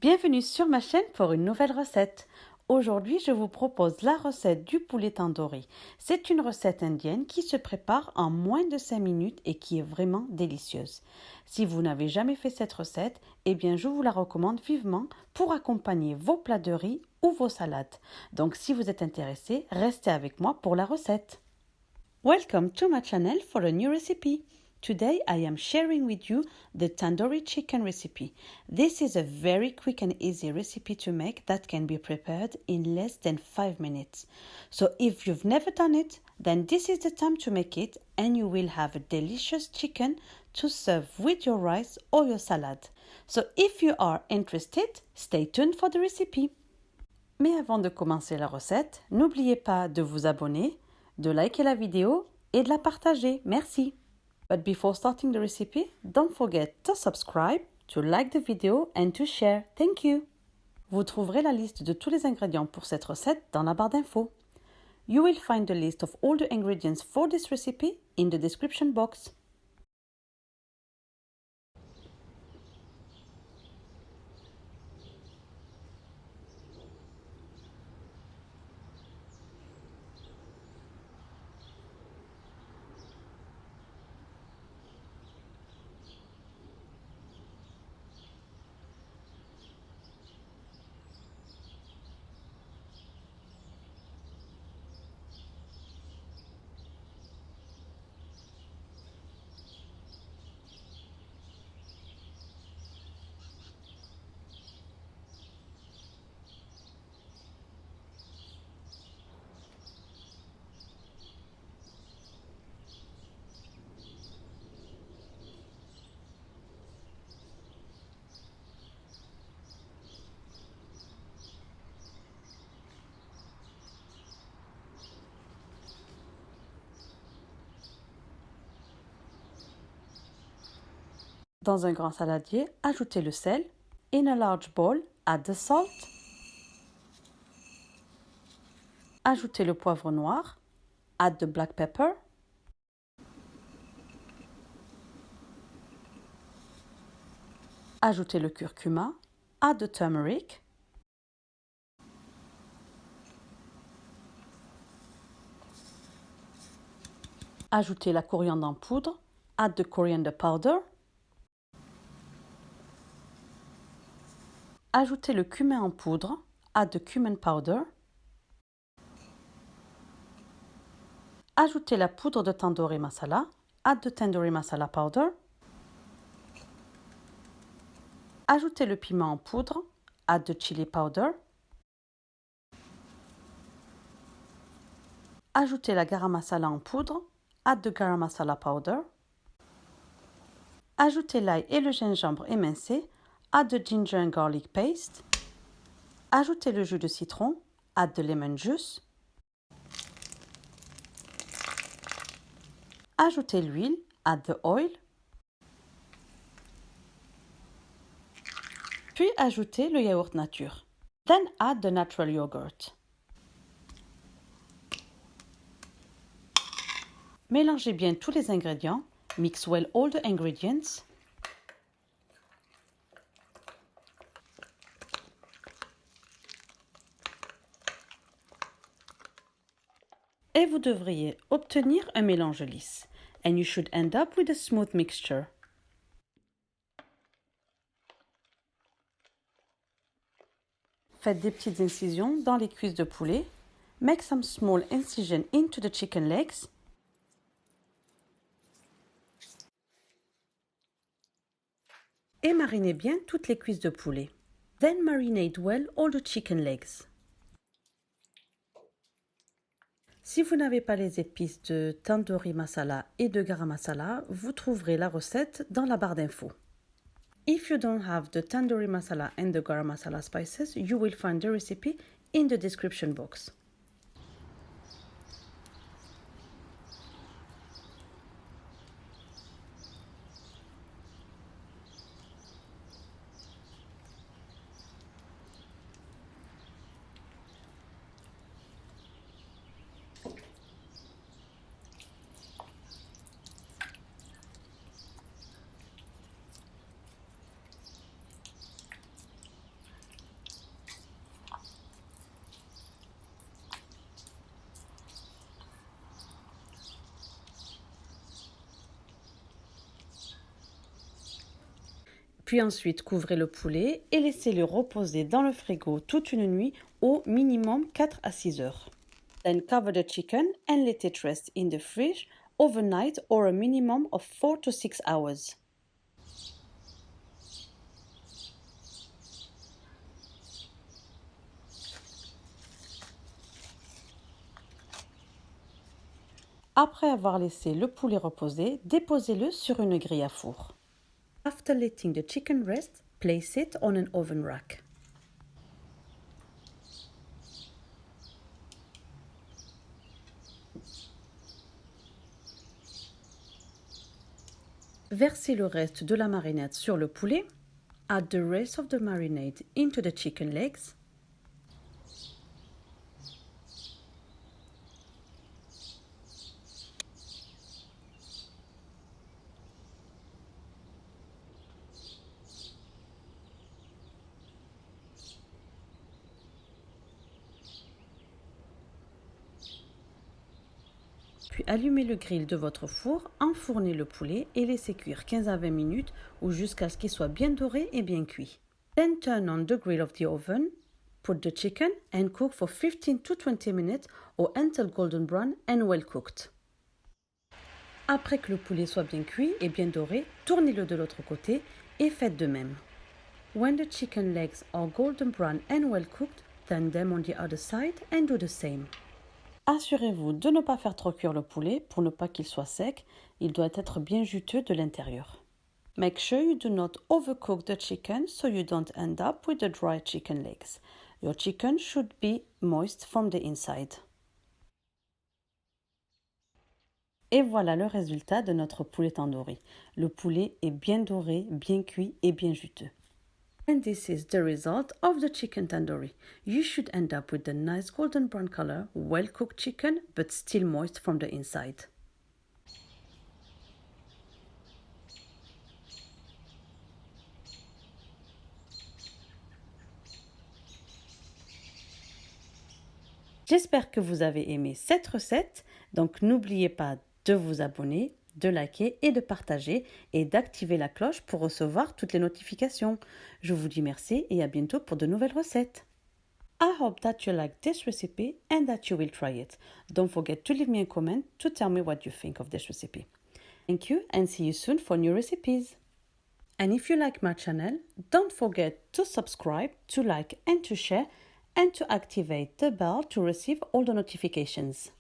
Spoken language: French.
Bienvenue sur ma chaîne pour une nouvelle recette. Aujourd'hui, je vous propose la recette du poulet tandoori. C'est une recette indienne qui se prépare en moins de 5 minutes et qui est vraiment délicieuse. Si vous n'avez jamais fait cette recette, eh bien je vous la recommande vivement pour accompagner vos plats de riz ou vos salades. Donc si vous êtes intéressé, restez avec moi pour la recette. Welcome to my channel for a new recipe. Today I am sharing with you the tandoori chicken recipe. This is a very quick and easy recipe to make that can be prepared in less than 5 minutes. So if you've never done it, then this is the time to make it and you will have a delicious chicken to serve with your rice or your salad. So if you are interested, stay tuned for the recipe. Mais avant de commencer la recette, n'oubliez pas de vous abonner, de liker la vidéo et de la partager. Merci. But before starting the recipe, don't forget to subscribe, to like the video and to share. Thank you. Vous trouverez la liste de tous les ingrédients pour cette recette dans la barre d'infos. You will find the list of all the ingredients for this recipe in the description box. Dans un grand saladier, ajoutez le sel. In a large bowl, add the salt. Ajoutez le poivre noir. Add the black pepper. Ajoutez le curcuma. Add the turmeric. Ajoutez la coriandre en poudre. Add the coriander powder. Ajoutez le cumin en poudre. Add the cumin powder. Ajoutez la poudre de tandoori masala. Add the tandoori masala powder. Ajoutez le piment en poudre. Add the chili powder. Ajoutez la garam masala en poudre. Add the garam masala powder. Ajoutez l'ail et le gingembre émincé. Add the ginger and garlic paste. Ajoutez le jus de citron. Add the lemon juice. Ajoutez l'huile. Add the oil. Puis ajoutez le yaourt nature. Then add the natural yogurt. Mélangez bien tous les ingrédients. Mix well all the ingredients. Et vous devriez obtenir un mélange lisse. And you should end up with a smooth mixture. Faites des petites incisions dans les cuisses de poulet. Make some small incisions into the chicken legs. Et marinez bien toutes les cuisses de poulet. Then marinate well all the chicken legs. Si vous n'avez pas les épices de tandoori masala et de garam masala, vous trouverez la recette dans la barre d'infos. If you don't have the tandoori masala and the garam masala spices, you will find the recipe in the description box. Puis ensuite, couvrez le poulet et laissez-le reposer dans le frigo toute une nuit, au minimum 4 à 6 heures. Then cover the chicken and let it rest in the fridge overnight or a minimum of 4 to 6 hours. Après avoir laissé le poulet reposer, déposez-le sur une grille à four. After letting the chicken rest, place it on an oven rack. Versez le reste de la marinade sur le poulet. Add the rest of the marinade into the chicken legs. Puis allumez le grill de votre four, enfournez le poulet et laissez cuire 15 à 20 minutes ou jusqu'à ce qu'il soit bien doré et bien cuit. Then turn on the grill of the oven, put the chicken and cook for 15 to 20 minutes or until golden brown and well cooked. Après que le poulet soit bien cuit et bien doré, tournez-le de l'autre côté et faites de même. When the chicken legs are golden brown and well cooked, turn them on the other side and do the same. Assurez-vous de ne pas faire trop cuire le poulet pour ne pas qu'il soit sec. Il doit être bien juteux de l'intérieur. Make sure you do not overcook the chicken so you don't end up with the dry chicken legs. Your chicken should be moist from the inside. Et voilà le résultat de notre poulet tandoori. Le poulet est bien doré, bien cuit et bien juteux. And this is the result of the chicken tandoori. You should end up with a nice golden brown color, well-cooked chicken, but still moist from the inside. J'espère que vous avez aimé cette recette, donc n'oubliez pas de vous abonner, de liker et de partager et d'activer la cloche pour recevoir toutes les notifications. Je vous dis merci et à bientôt pour de nouvelles recettes. I hope that you like this recipe and that you will try it. Don't forget to leave me a comment to tell me what you think of this recipe. Thank you and see you soon for new recipes. And if you like my channel, don't forget to subscribe, to like and to share and to activate the bell to receive all the notifications.